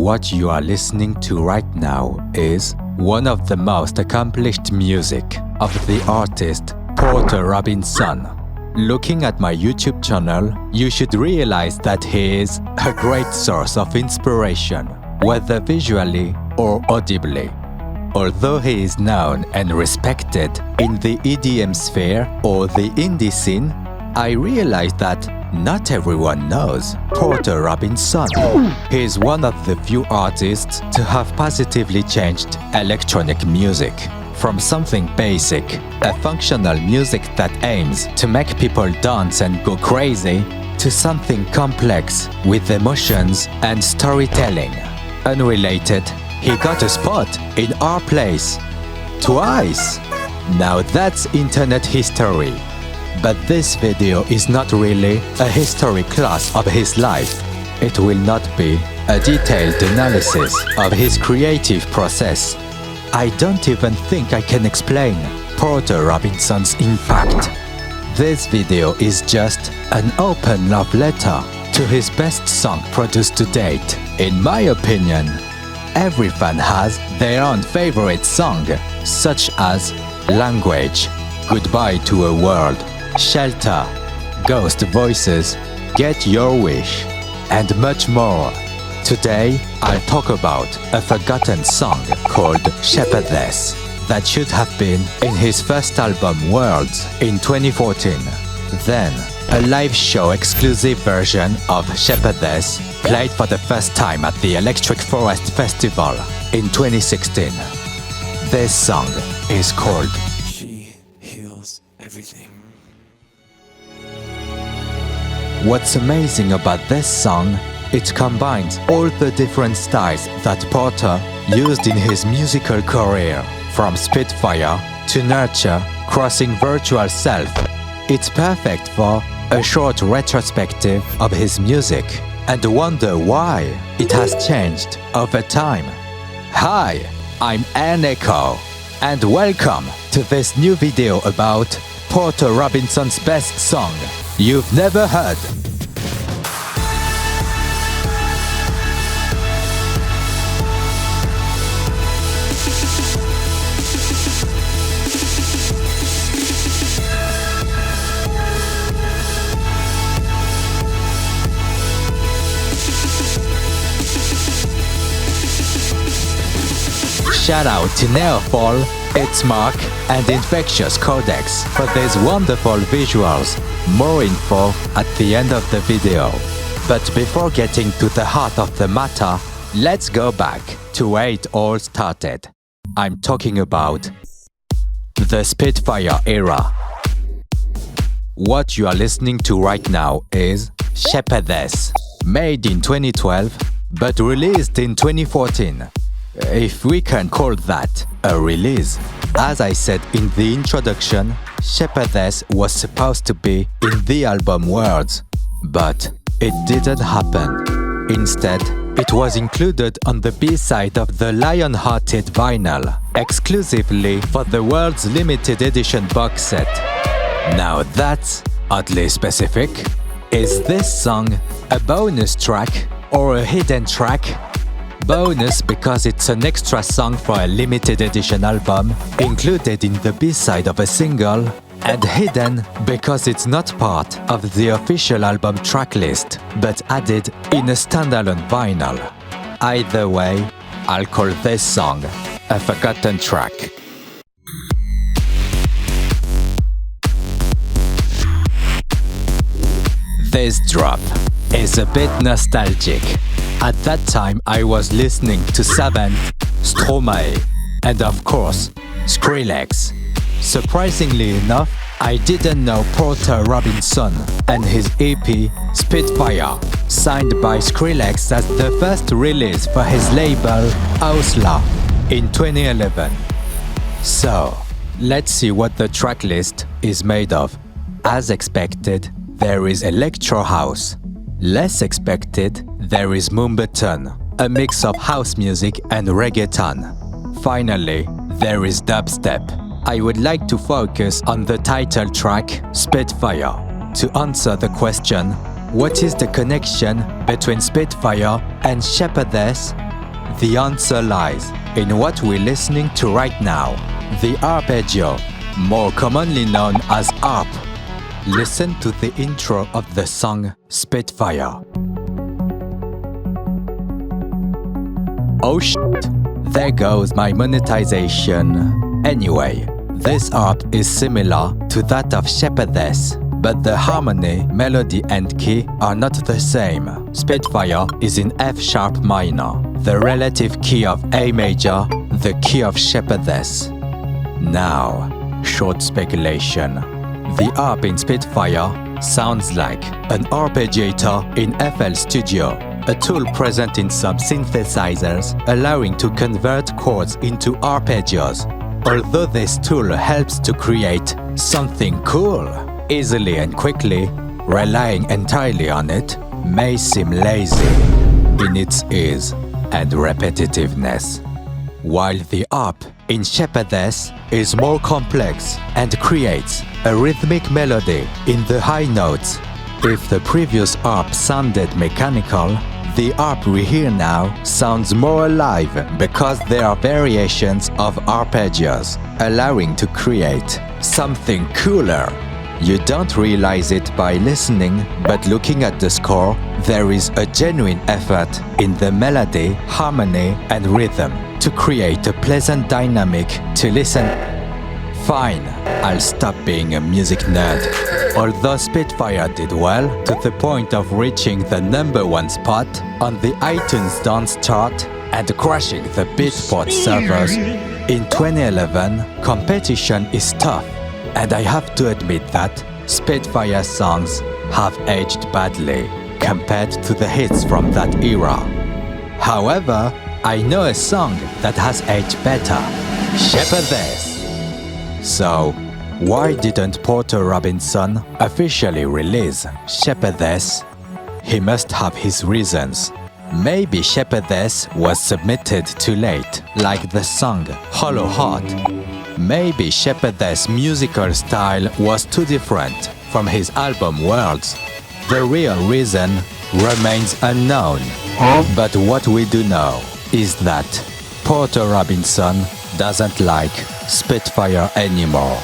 What you are listening to right now is one of the most accomplished music of the artist Porter Robinson. Looking at my YouTube channel, you should realize that he is a great source of inspiration, whether visually or audibly. Although he is known and respected in the EDM sphere or the indie scene, I realized that not everyone knows Porter Robinson. He is one of the few artists to have positively changed electronic music. From something basic, a functional music that aims to make people dance and go crazy, to something complex with emotions and storytelling. Unrelated, he got a spot in our place. Twice! Now that's internet history. But this video is not really a history class of his life. It will not be a detailed analysis of his creative process. I don't even think I can explain Porter Robinson's impact. This video is just an open love letter to his best song produced to date. In my opinion, every fan has their own favorite song, such as Language, Goodbye to a World, Shelter, Ghost Voices, Get Your Wish, and much more. Today, I'll talk about a forgotten song called Shepherdess that should have been in his first album Worlds in 2014. Then, a live show exclusive version of Shepherdess played for the first time at the Electric Forest Festival in 2016. This song is called She Heals Everything. What's amazing about this song, it combines all the different styles that Porter used in his musical career, from Spitfire to Nurture, crossing virtual self. It's perfect for a short retrospective of his music and wonder why it has changed over time. Hi, I'm Airneko, and welcome to this new video about Porter Robinson's best song you've never heard. Shout out to Neofall, It's Mark, and Infectious Codex for these wonderful visuals. More info at the end of the video. But before getting to the heart of the matter, let's go back to where it all started. I'm talking about the Spitfire Era. What you are listening to right now is Shepherdess, made in 2012 but released in 2014. If we can call that a release. As I said in the introduction, Shepherdess was supposed to be in the album Worlds, but it didn't happen. Instead, it was included on the B-side of the Lion-Hearted vinyl, exclusively for the World's limited edition box set. Now that's oddly specific. Is this song a bonus track or a hidden track? Bonus because it's an extra song for a limited edition album included in the B-side of a single, and hidden because it's not part of the official album tracklist but added in a standalone vinyl. Either way, I'll call this song a forgotten track. This drop is a bit nostalgic. At that time, I was listening to Savant, Stromae, and of course, Skrillex. Surprisingly enough, I didn't know Porter Robinson and his EP Spitfire, signed by Skrillex as the first release for his label Ausla in 2011. So, let's see what the tracklist is made of. As expected, there is electro house. Less expected, there is Moombaton, a mix of house music and reggaeton. Finally, there is dubstep. I would like to focus on the title track, Spitfire, to answer the question, what is the connection between Spitfire and Shepherdess? The answer lies in what we're listening to right now, the arpeggio, more commonly known as harp. Listen to the intro of the song Spitfire. Oh shit, there goes my monetization. Anyway, this harp is similar to that of Shepherdess, but the harmony, melody and key are not the same. Spitfire is in F sharp minor, the relative key of A major, the key of Shepherdess. Now, short speculation. The harp in Spitfire sounds like an arpeggiator in FL Studio, a tool present in some synthesizers allowing to convert chords into arpeggios. Although this tool helps to create something cool, easily and quickly, relying entirely on it may seem lazy in its ease and repetitiveness. While the harp in Shepherdess is more complex and creates a rhythmic melody in the high notes. If the previous harp sounded mechanical, the harp we hear now sounds more alive because there are variations of arpeggios, allowing to create something cooler. You don't realize it by listening, but looking at the score, there is a genuine effort in the melody, harmony, and rhythm to create a pleasant dynamic to listen. Fine, I'll stop being a music nerd. Although Spitfire did well, to the point of reaching the #1 spot on the iTunes Dance chart and crashing the Beatport servers, in 2011, competition is tough. And I have to admit that Spitfire songs have aged badly compared to the hits from that era. However, I know a song that has aged better, Shepherdess. So, why didn't Porter Robinson officially release Shepherdess? He must have his reasons. Maybe Shepherdess was submitted too late, like the song Hollow Heart. Maybe Shepherdess' musical style was too different from his album Worlds. The real reason remains unknown. But what we do know is that Porter Robinson doesn't like Spitfire anymore.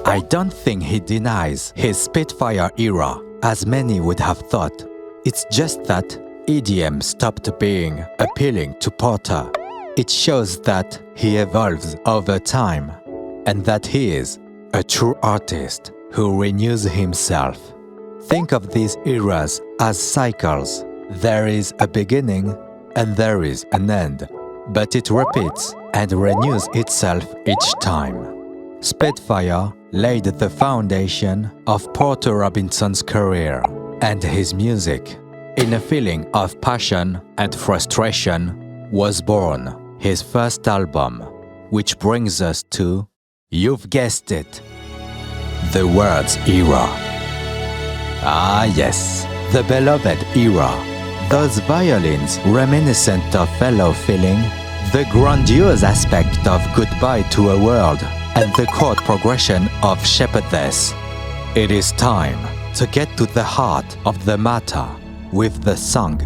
I don't think he denies his Spitfire era, as many would have thought. It's just that EDM stopped being appealing to Porter. It shows that he evolves over time, and that he is a true artist who renews himself. Think of these eras as cycles. There is a beginning and there is an end, but it repeats and renews itself each time. Spitfire laid the foundation of Porter Robinson's career, and his music, in a feeling of passion and frustration, was born his first album, which brings us to, you've guessed it, the Words era. Ah yes, the beloved era. Those violins reminiscent of fellow feeling, the grandiose aspect of Goodbye to a World, and the chord progression of Shepherdess. It is time to get to the heart of the matter with the song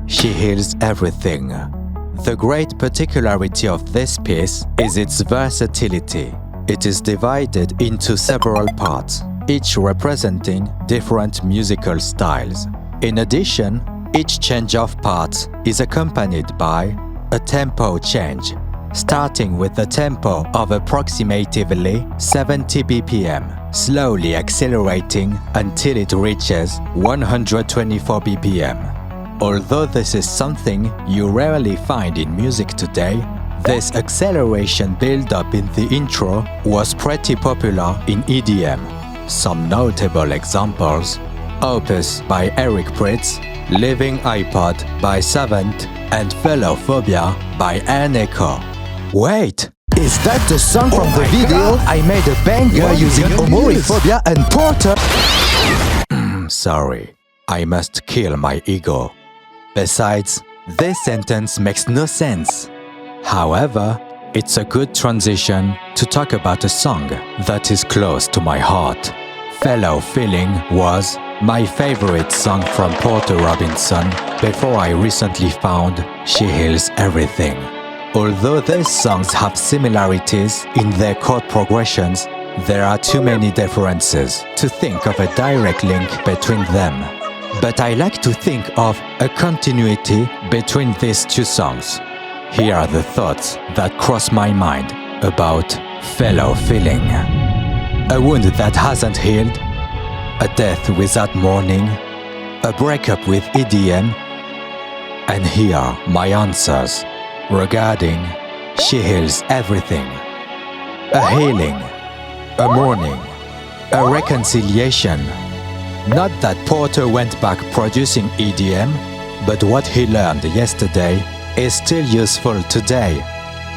She Heals Everything. The great particularity of this piece is its versatility. It is divided into several parts, each representing different musical styles. In addition, each change of parts is accompanied by a tempo change, starting with a tempo of approximately 70 BPM, slowly accelerating until it reaches 124 BPM. Although this is something you rarely find in music today, this acceleration build-up in the intro was pretty popular in EDM. Some notable examples: Opus by Eric Prydz, Living iPod by Savant, and Velophobia by Airneko. Wait! Is that the song from the video? God. I made a banger using Homophobia and Porter. Sorry, I must kill my ego. Besides, this sentence makes no sense. However, it's a good transition to talk about a song that is close to my heart. Fellow Feeling was my favorite song from Porter Robinson before I recently found She Heals Everything. Although these songs have similarities in their chord progressions, there are too many differences to think of a direct link between them. But I like to think of a continuity between these two songs. Here are the thoughts that cross my mind about Fellow Feeling. A wound that hasn't healed, a death without mourning, a breakup with EDM, and here are my answers regarding She Heals Everything. A healing, a mourning, a reconciliation. Not that Porter went back producing EDM, but what he learned yesterday is still useful today.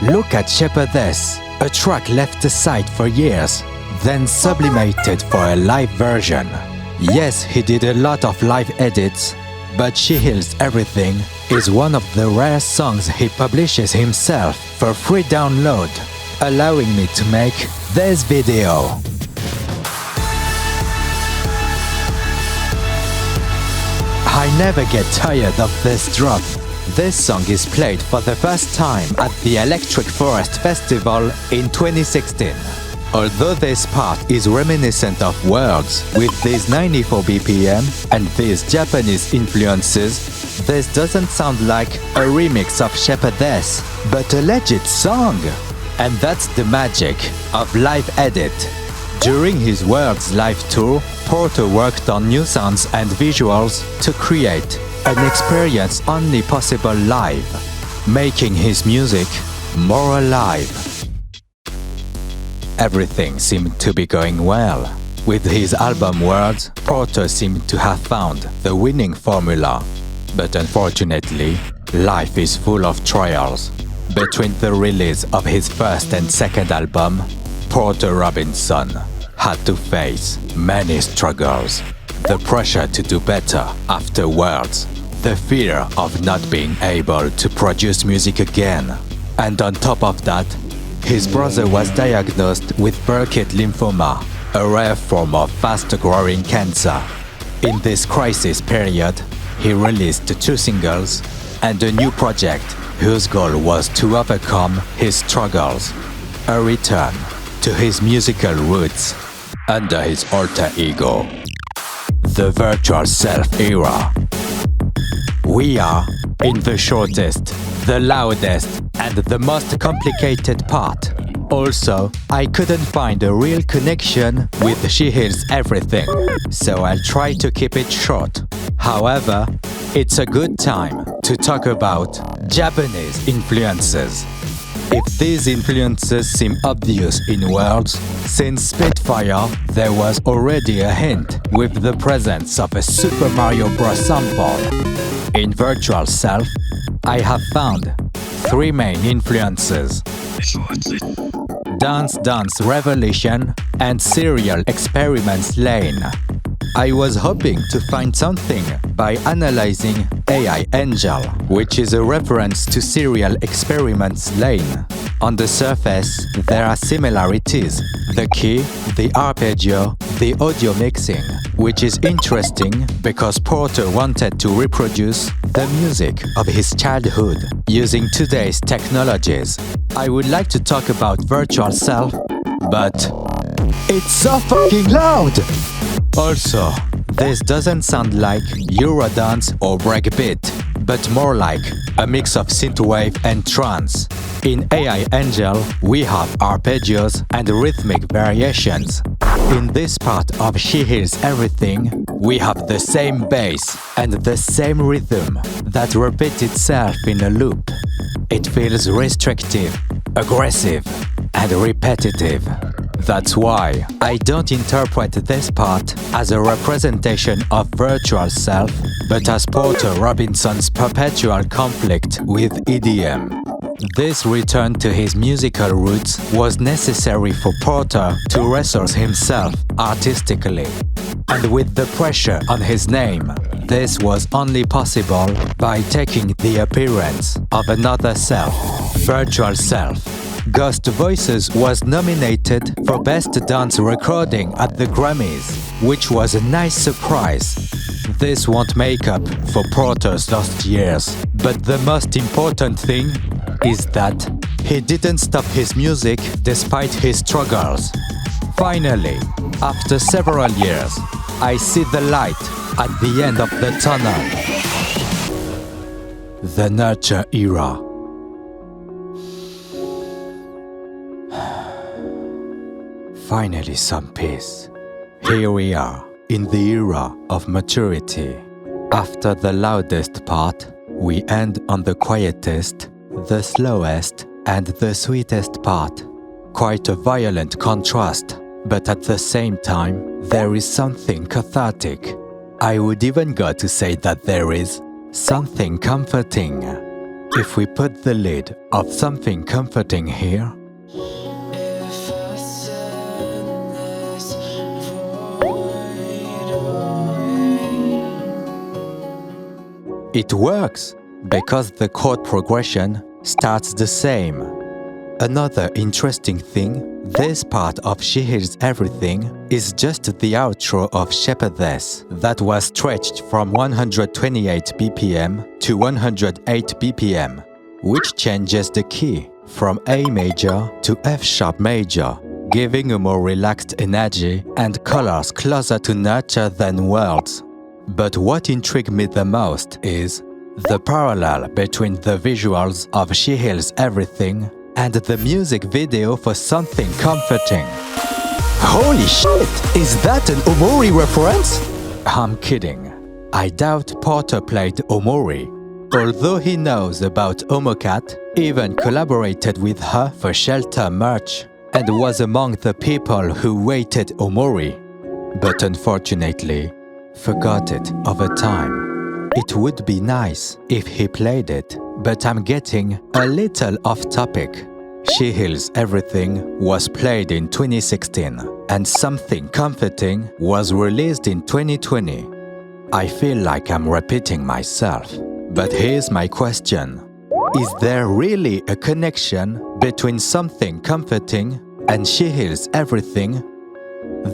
Look at Shepherdess, a track left aside for years, then sublimated for a live version. Yes, he did a lot of live edits, but She Heals Everything is one of the rare songs he publishes himself for free download, allowing me to make this video. I never get tired of this drop. This song is played for the first time at the Electric Forest Festival in 2016. Although this part is reminiscent of Words with these 94 BPM and these Japanese influences, this doesn't sound like a remix of Shepherdess, but a legit song. And that's the magic of live edit. During his Words live tour, Porter worked on new sounds and visuals to create an experience only possible live, making his music more alive. Everything seemed to be going well. With his album Words, Porter seemed to have found the winning formula. But unfortunately, life is full of trials. Between the release of his first and second album, Porter Robinson had to face many struggles. The pressure to do better afterwards, the fear of not being able to produce music again. And on top of that, his brother was diagnosed with Burkitt lymphoma, a rare form of fast-growing cancer. In this crisis period, he released 2 singles and a new project whose goal was to overcome his struggles, a return to his musical roots under his alter ego, the virtual self era. We are in the shortest, the loudest, and the most complicated part. Also, I couldn't find a real connection with She Heals Everything, so I'll try to keep it short. However, it's a good time to talk about Japanese influences. If these influences seem obvious in Words, since Spitfire there was already a hint with the presence of a Super Mario Bros. Sample. In Virtual Self, I have found 3 main influences: Dance Dance Revolution and Serial Experiments Lane. I was hoping to find something by analyzing a.i.ngel, which is a reference to Serial Experiments Lane. On the surface, there are similarities: the key, the arpeggio, the audio mixing, which is interesting because Porter wanted to reproduce the music of his childhood using today's technologies. I would like to talk about Virtual Self, but it's so fucking loud! Also, this doesn't sound like Eurodance or breakbeat, but more like a mix of synthwave and trance. In a.i.ngel, we have arpeggios and rhythmic variations. In this part of She Heals Everything, we have the same bass and the same rhythm that repeats itself in a loop. It feels restrictive, aggressive, and repetitive. That's why I don't interpret this part as a representation of Virtual Self, but as Porter Robinson's perpetual conflict with EDM. This return to his musical roots was necessary for Porter to resource himself artistically. And with the pressure on his name, this was only possible by taking the appearance of another self, Virtual Self. Ghost Voices was nominated for Best Dance Recording at the Grammys, which was a nice surprise. This won't make up for Porter's lost years, but the most important thing is that he didn't stop his music despite his struggles. Finally, after several years, I see the light at the end of the tunnel. The Nurture Era. Finally some peace. Here we are, in the era of maturity. After the loudest part, we end on the quietest, the slowest, and the sweetest part. Quite a violent contrast, but at the same time, there is something cathartic. I would even go to say that there is something comforting. If we put the lid of something comforting here, it works because the chord progression starts the same. Another interesting thing, this part of She Heals Everything is just the outro of Shepherdess that was stretched from 128 BPM to 108 BPM, which changes the key from A major to F sharp major, giving a more relaxed energy and colors closer to Nurture than Words. But what intrigued me the most is the parallel between the visuals of She Heals Everything and the music video for Something Comforting. Holy shit! Is that an Omori reference? I'm kidding. I doubt Porter played Omori. Although he knows about Omocat, even collaborated with her for Shelter merch, and was among the people who waited Omori. But unfortunately, forgot it over time. It would be nice if he played it, but I'm getting a little off topic. She Heals Everything was played in 2016, and Something Comforting was released in 2020. I feel like I'm repeating myself, but here's my question. Is there really a connection between Something Comforting and She Heals Everything?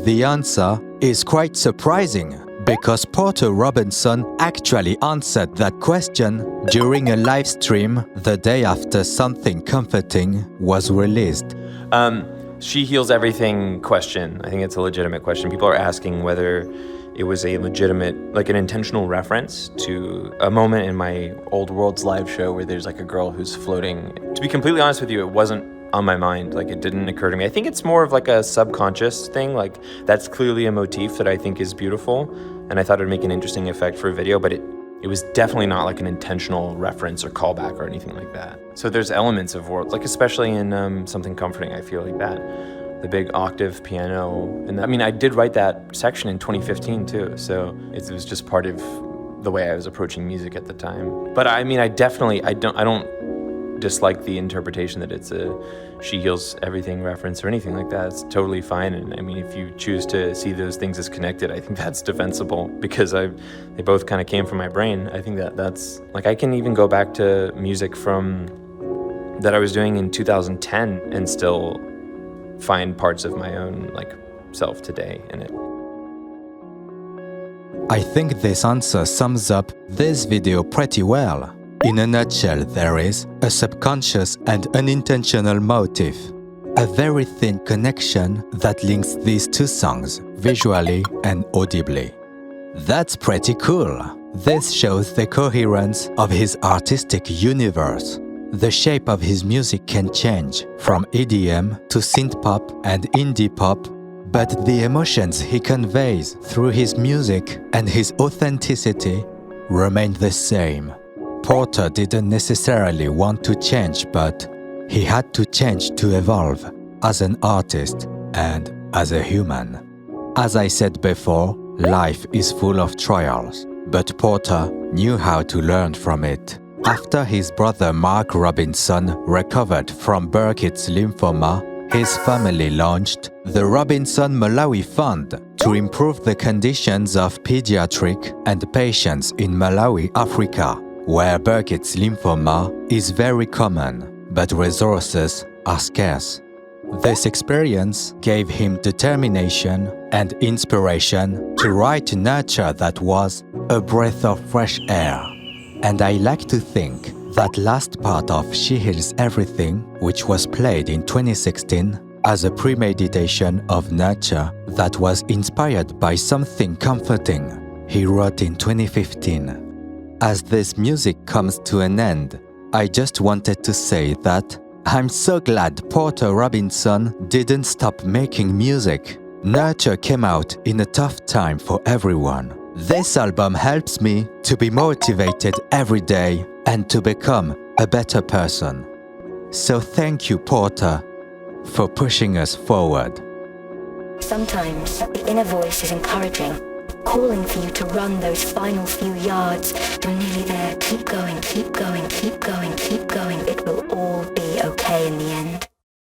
The answer is quite surprising, because Porter Robinson actually answered that question during a live stream the day after Something Comforting was released. She Heals Everything question. I think it's a legitimate question. People are asking whether it was a legitimate, like an intentional reference to a moment in my Old Worlds live show where there's like a girl who's floating. To be completely honest with you, it wasn't on my mind. Like, it didn't occur to me. I think it's more of like a subconscious thing. Like, that's clearly a motif that I think is beautiful, and I thought it would make an interesting effect for a video, but it was definitely not like an intentional reference or callback or anything like that. So there's elements of worlds, like especially in Something Comforting, I feel like that. The big octave piano, and I mean, I did write that section in 2015 too, so it was just part of the way I was approaching music at the time. But I mean, I don't dislike the interpretation that it's a She Heals Everything reference or anything like that. It's totally fine, and I mean, if you choose to see those things as connected, I think that's defensible, because they both kind of came from my brain. I think that's like, I can even go back to music from that I was doing in 2010 and still find parts of my own like self today in it. I think this answer sums up this video pretty well. In a nutshell, there is a subconscious and unintentional motive, a very thin connection that links these two songs visually and audibly. That's pretty cool. This shows the coherence of his artistic universe. The shape of his music can change from EDM to synth-pop and indie-pop, but the emotions he conveys through his music and his authenticity remain the same. Porter didn't necessarily want to change, but he had to change to evolve as an artist and as a human. As I said before, life is full of trials, but Porter knew how to learn from it. After his brother Mark Robinson recovered from Burkitt's lymphoma, his family launched the Robinson Malawi Fund to improve the conditions of pediatric and patients in Malawi, Africa, where Burkitt's lymphoma is very common, but resources are scarce. This experience gave him determination and inspiration to write Nurture that was a breath of fresh air. And I like to think that last part of She Heals Everything, which was played in 2016, as a premeditation of Nurture that was inspired by something comforting he wrote in 2015. As this music comes to an end, I just wanted to say that I'm so glad Porter Robinson didn't stop making music. Nurture came out in a tough time for everyone. This album helps me to be motivated every day and to become a better person. So thank you, Porter, for pushing us forward. Sometimes the inner voice is encouraging, calling for you to run those final few yards. You're nearly there. Keep going, keep going, keep going, keep going. It will all be okay in the end.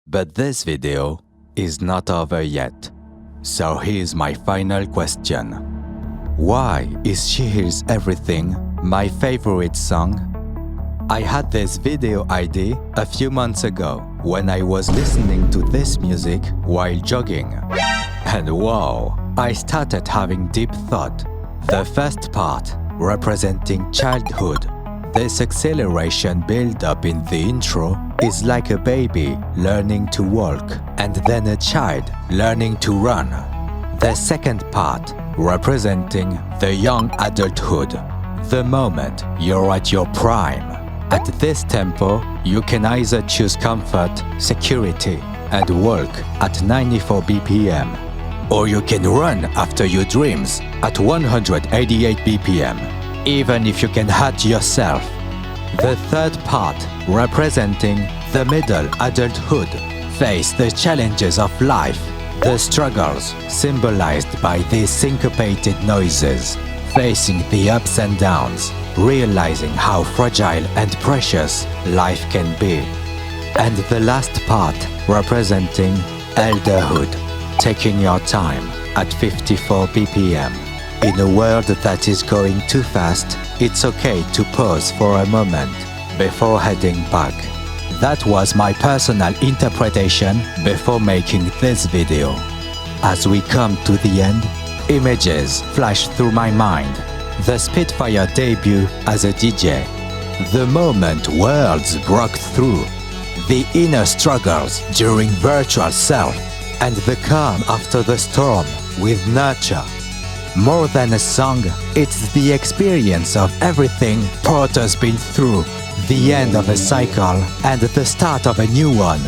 But this video is not over yet. So here's my final question. Why is She Heals Everything my favorite song? I had this video idea a few months ago when I was listening to this music while jogging. And wow, I started having deep thought. The first part, representing childhood. This acceleration build-up in the intro is like a baby learning to walk and then a child learning to run. The second part, representing the young adulthood, the moment you're at your prime. At this tempo, you can either choose comfort, security, and walk at 94 BPM, or you can run after your dreams at 188 BPM, even if you can hurt yourself. The third part, representing the middle adulthood, face the challenges of life, the struggles symbolized by these syncopated noises, facing the ups and downs, realizing how fragile and precious life can be. And the last part, representing elderhood, taking your time at 54 BPM. In a world that is going too fast, it's okay to pause for a moment before heading back. That was my personal interpretation before making this video. As we come to the end, images flash through my mind. The Spitfire debut as a DJ, the moment worlds broke through, the inner struggles during virtual self, and the calm after the storm with Nurture. More than a song, it's the experience of everything Porter's been through, the end of a cycle and the start of a new one,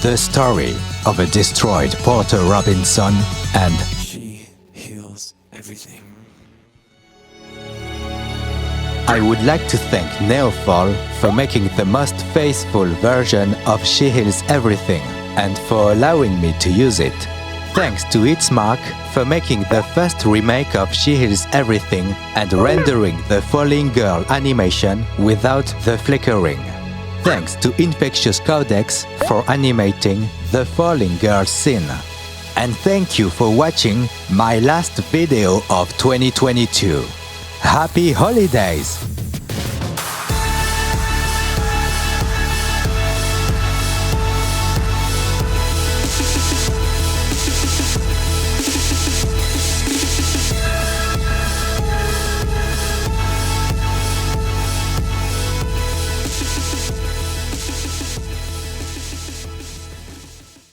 the story of a destroyed Porter Robinson and She heals everything. I would like to thank Neofall for making the most faithful version of She Heals Everything and for allowing me to use it. Thanks to Itzmark for making the first remake of She Heals Everything and rendering the falling girl animation without the flickering. Thanks to Infectious Codex for animating the falling girl scene. And thank you for watching my last video of 2022. Happy holidays!